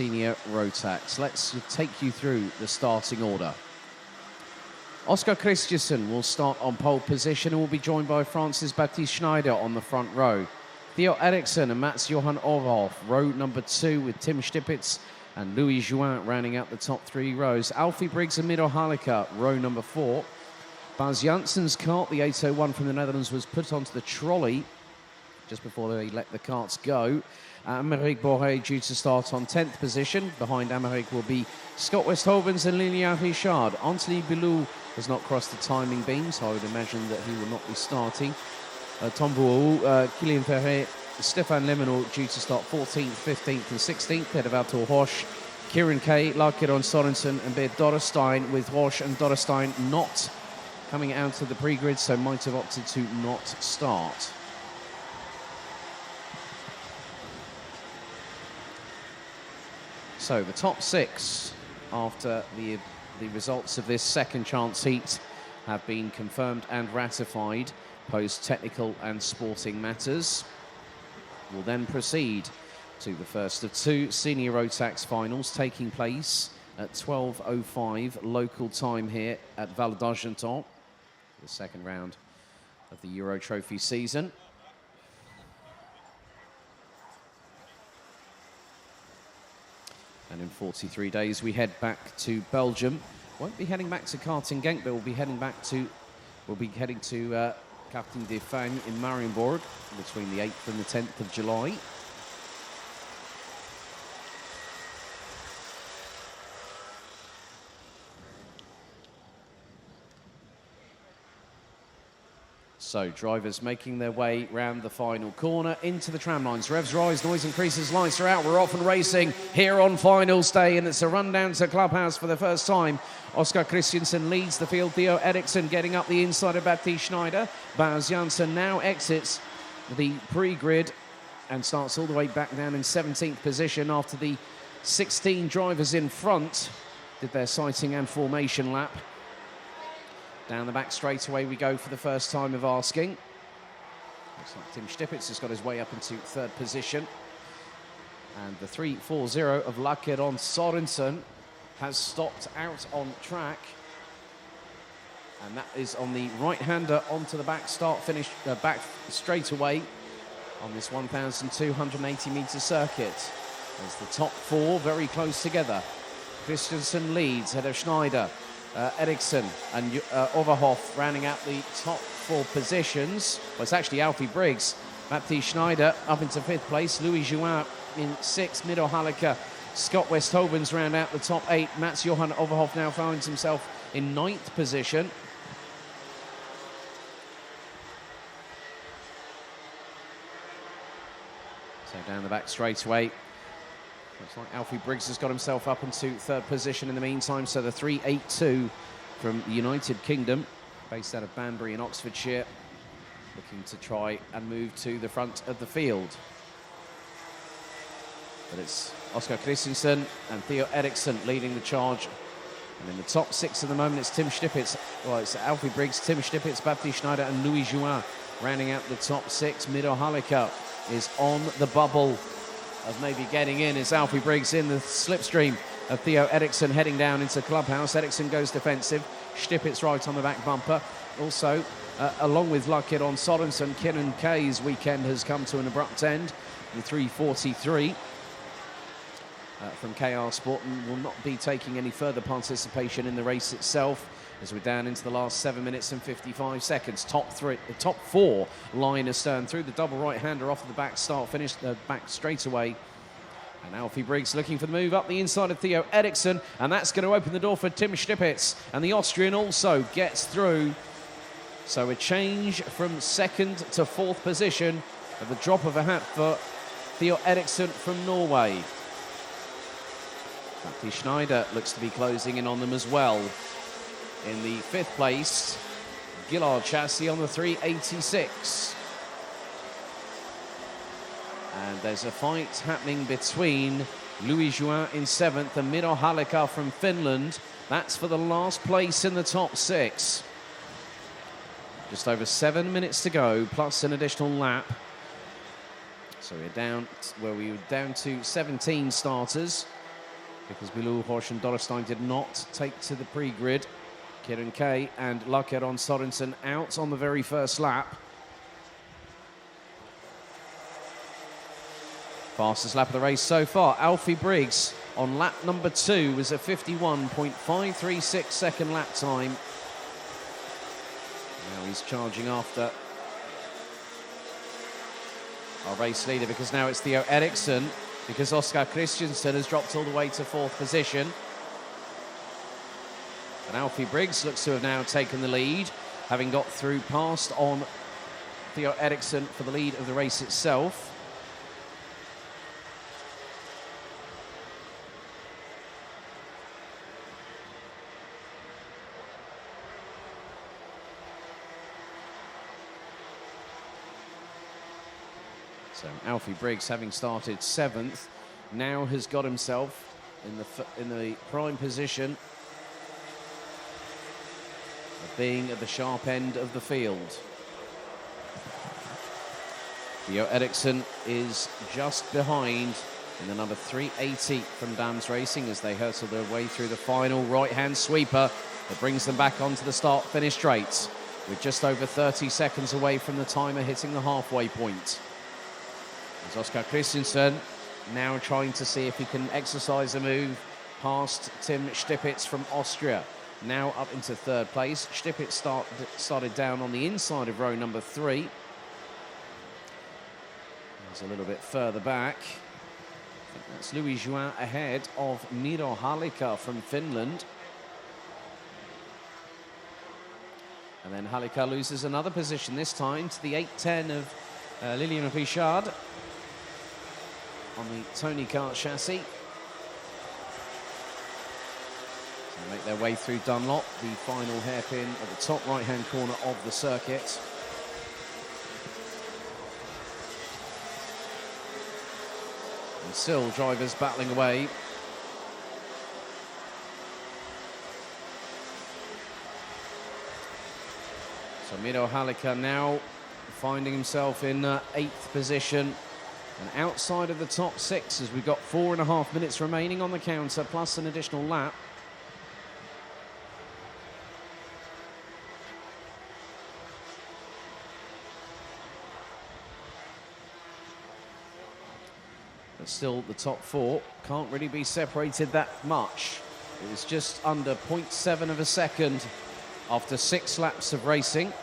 Senior Rotax. Let's take you through the starting order. Oscar Christensen will start on pole position and will be joined by Francis Baptiste Schneider on the front row. Theo Eriksen and Mats Johan Overhoff, row number 2 with Tim Stipitz and Louis Jouin rounding out the top 3 rows. Alfie Briggs and Miro Halika, row number 4. Bas Janssen's cart, the 801 from the Netherlands, was put onto the trolley just before they let the carts go. Aymeric Boré due to start on 10th position. Behind Aymeric will be Scott Westhovens and Lilian Richard. Anthony Bilou has not crossed the timing beam, so I would imagine that he will not be starting. Tom Bouou, Kylian Ferret, Stefan Lemonot due to start 14th, 15th and 16th. Ahead of Arthur Roche, Kieran Kay, Larkeron Sorensen and Beat Dorrestein, with Roche and Dorrestein not coming out of the pre-grid, so might have opted to not start. So the top 6 after the results of this second chance heat have been confirmed and ratified post technical and sporting matters. We'll then proceed to the first of 2 Senior Rotax finals taking place at 12:05 local time here at Val d'Argenton, the second round of the Euro Trophy season. And in 43 days, we head back to Belgium. Won't be heading back to Karting Genk, but we'll be heading to Karting de Fagne in Marienborg between the 8th and the 10th of July. So drivers making their way round the final corner into the tram lines. Revs rise, noise increases, lights are out. We're off and racing here on finals day, and it's a run down to Clubhouse for the first time. Oscar Christensen leads the field. Theo Eriksen getting up the inside of Baptiste Schneider. Bas Janssen now exits the pre-grid and starts all the way back down in 17th position after the 16 drivers in front did their sighting and formation lap. Down the back straight away we go for the first time of asking. Looks like Tim Stipitz has got his way up into 3rd position. And the 340 of Larkeron Sorensen has stopped out on track. And that is on the right-hander onto the back start finish, back straight away on this 1,280-metre circuit. There's the top 4 very close together. Christensen leads ahead of Schneider. Eriksen and Overhoff rounding out the top 4 positions. Well, it's actually Alfie Briggs. Baptiste Schneider up into 5th place. Louis Jouin in 6th. Miro Halika. Scott Westhovens round out the top 8. Mats Johan Overhoff now finds himself in 9th position. So down the back straight away. Looks like Alfie Briggs has got himself up into 3rd position in the meantime. So the 382 from the United Kingdom, based out of Banbury in Oxfordshire, looking to try and move to the front of the field. But it's Oscar Christensen and Theo Eriksen leading the charge. And in the top 6 at the moment, it's Tim Stipitz. Well, it's Alfie Briggs, Tim Stipitz, Baptiste Schneider and Louis Jouin rounding out the top 6. Miro Halika is on the bubble of maybe getting in. It's Alfie Briggs in the slipstream of Theo Eriksen heading down into Clubhouse. Eriksen goes defensive. Stipitz right on the back bumper. Also, along with Larkeron Sorensen, Kieran Kay's weekend has come to an abrupt end. The 343 from KR Sport will not be taking any further participation in the race itself, as we're down into the last 7 minutes and 55 seconds. Top 4 line astern through the double right-hander off of the back start finish, back straight away. And Alfie Briggs looking for the move up the inside of Theo Eriksen, and that's going to open the door for Tim Stipitz. And the Austrian also gets through. So a change from 2nd to 4th position at the drop of a hat for Theo Eriksen from Norway. Baptiste Schneider looks to be closing in on them as well. In the 5th place, Gillard Chassis on the 386. And there's a fight happening between Louis Jouin in 7th and Miro Halika from Finland. That's for the last place in the top 6. Just over 7 minutes to go, plus an additional lap. So we're down, we were down to 17 starters. because Bilou, Horsch and Dorrestein did not take to the pre-grid. Kieran Kay and Lakeron Sorensen out on the very first lap. Fastest lap of the race so far, Alfie Briggs on lap number 2 was a 51.536 second lap time. Now he's charging after our race leader, because now it's Theo Eriksson, because Oscar Christiansen has dropped all the way to 4th position. And Alfie Briggs looks to have now taken the lead, having got through past on Theo Eriksson for the lead of the race itself. So Alfie Briggs, having started 7th, now has got himself in the prime position of being at the sharp end of the field. Theo Eriksson is just behind in the number 380 from Dams Racing as they hurtle their way through the final right-hand sweeper that brings them back onto the start-finish straight. We're just over 30 seconds away from the timer hitting the halfway point. As Oscar Christiansen now trying to see if he can exercise a move past Tim Stipitz from Austria. Now up into 3rd place. Stipitz started down on the inside of row number 3. He's a little bit further back. I think that's Louis Juin ahead of Miro Halika from Finland. And then Halika loses another position, this time to the 8.10 of Lilian Richard on the Tony Kart chassis. So they make their way through Dunlop, the final hairpin at the top right-hand corner of the circuit. And still drivers battling away. So Miro Halika now finding himself in 8th position and outside of the top 6 as we've got 4.5 minutes remaining on the counter plus an additional lap. But still the top 4 can't really be separated that much. It was just under 0.7 of a second after 6 laps of racing.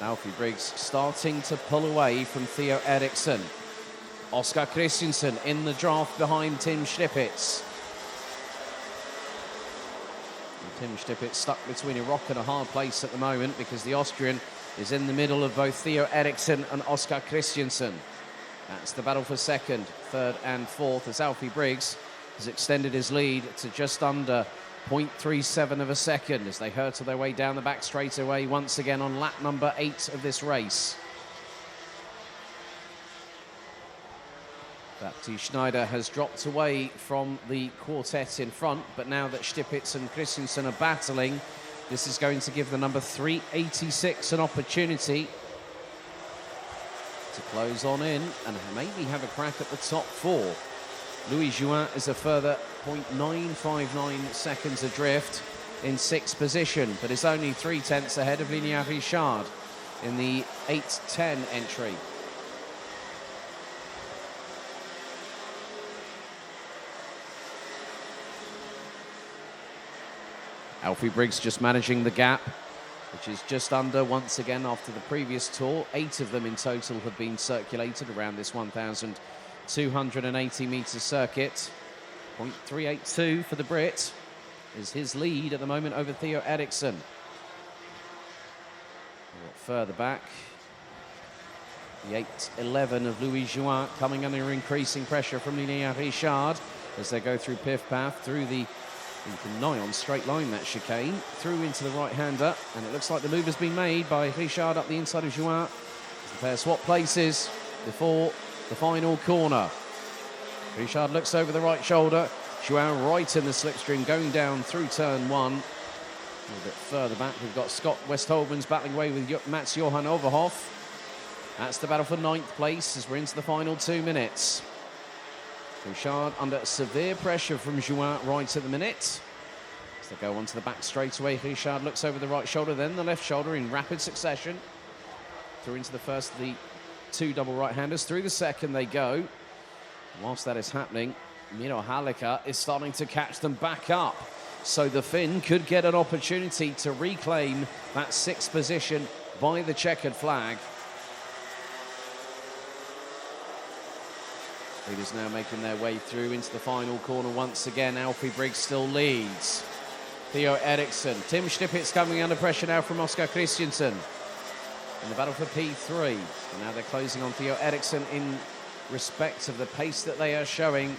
Alfie Briggs starting to pull away from Theo Eriksson. Oscar Christiansen in the draft behind Tim Stipitz. And Tim Stipitz stuck between a rock and a hard place at the moment because the Austrian is in the middle of both Theo Eriksson and Oscar Christiansen. That's the battle for 2nd, 3rd and 4th as Alfie Briggs has extended his lead to just under 0.37 of a second as they hurtle their way down the back straightaway once again on lap number 8 of this race. Baptiste Schneider has dropped away from the quartet in front, but now that Stipitz and Christensen are battling, this is going to give the number 386 an opportunity to close on in and maybe have a crack at the top 4. Louis Juin is a further 0.959 seconds adrift in 6th position, but is only 0.3 ahead of Lilian Richard in the 8.10 entry. Alfie Briggs just managing the gap, which is just under once again after the previous tour. 8 of them in total have been circulated around this 1,280 metre circuit. 0.382 for the Brit is his lead at the moment over Theo Eriksson. Further back, the 8.11 of Louis Juin coming under increasing pressure from Lilian Richard as they go through Piff-Paff, through the nigh on straight line, that chicane, through into the right-hander, and it looks like the move has been made by Richard up the inside of Juin. The pair swap places before the final corner. Richard looks over the right shoulder. Juin right in the slipstream, going down through turn 1. A little bit further back, we've got Scott Westhoven's battling away with Mats Johan Overhoff. That's the battle for 9th place as we're into the final 2 minutes. Richard under severe pressure from Juin right at the minute. As they go onto the back straightaway, Richard looks over the right shoulder, then the left shoulder in rapid succession. Through into the first of the 2 double right-handers. Through the second they go. Whilst that is happening, Miro Halika is starting to catch them back up. So the Finn could get an opportunity to reclaim that 6th position by the checkered flag. Leaders now making their way through into the final corner once again. Alfie Briggs still leads. Theo Eriksson. Tim Stipitz coming under pressure now from Oscar Christiansen. In the battle for P3. And now they're closing on Theo Eriksson in respect of the pace that they are showing.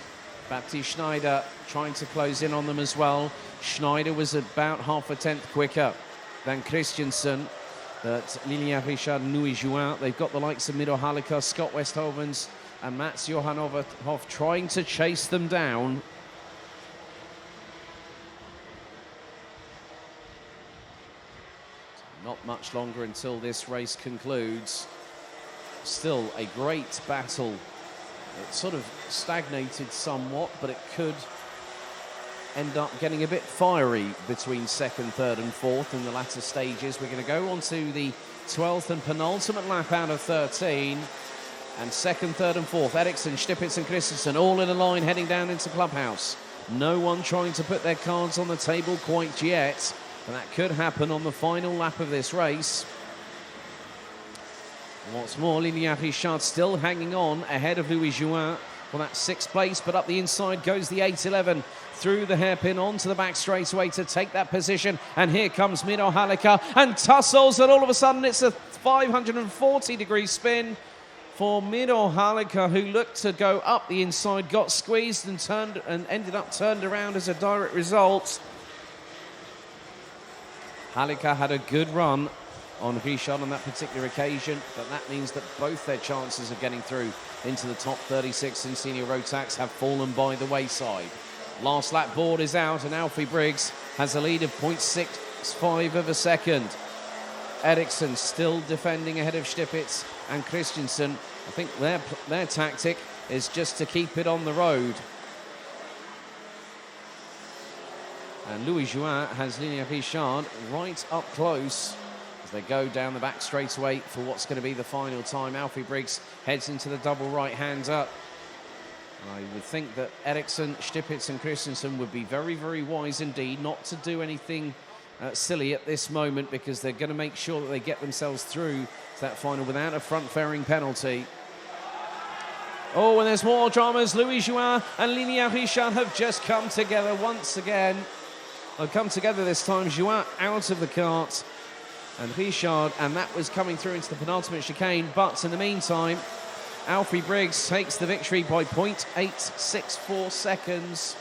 Baptiste Schneider trying to close in on them as well. Schneider was about half a tenth quicker than Christiansen. But Lilian Richard Nui-Juin, they've got the likes of Miro Halika, Scott Westhovens and Mats Johanov trying to chase them down. Not much longer until this race concludes. Still a great battle. It sort of stagnated somewhat, but it could end up getting a bit fiery between 2nd, 3rd and 4th in the latter stages. We're going to go on to the 12th and penultimate lap out of 13. And 2nd, 3rd and 4th, Eriksson, Stipitz and Christensen all in a line heading down into Clubhouse. No one trying to put their cards on the table quite yet, but that could happen on the final lap of this race. What's more, Lilian Richard still hanging on ahead of Louis Juin for that 6th place, but up the inside goes the 8-11 through the hairpin onto the back straightaway to take that position. And here comes Miro Halika and tussles, and all of a sudden it's a 540-degree spin for Miro Halika, who looked to go up the inside, got squeezed and turned and ended up turned around as a direct result. Halika had a good run on Richard on that particular occasion, but that means that both their chances of getting through into the top 36 in senior Rotax have fallen by the wayside. Last lap board is out and Alfie Briggs has a lead of 0.65 of a second. Eriksson still defending ahead of Stipitz and Christensen. I think their tactic is just to keep it on the road. And Louis Juin has Lilian Richard right up close as they go down the back straightaway for what's going to be the final time. Alfie Briggs heads into the double right-hander. I would think that Eriksson, Stipitz and Christensen would be very, very wise indeed not to do anything silly at this moment, because they're going to make sure that they get themselves through to that final without a front-fairing penalty. Oh, and there's more dramas. Louis Juin and Lilian Richard have just come together once again. They've come together this time. Juin out of the kart and Richard, and that was coming through into the penultimate chicane. But in the meantime, Alfie Briggs takes the victory by 0.864 seconds.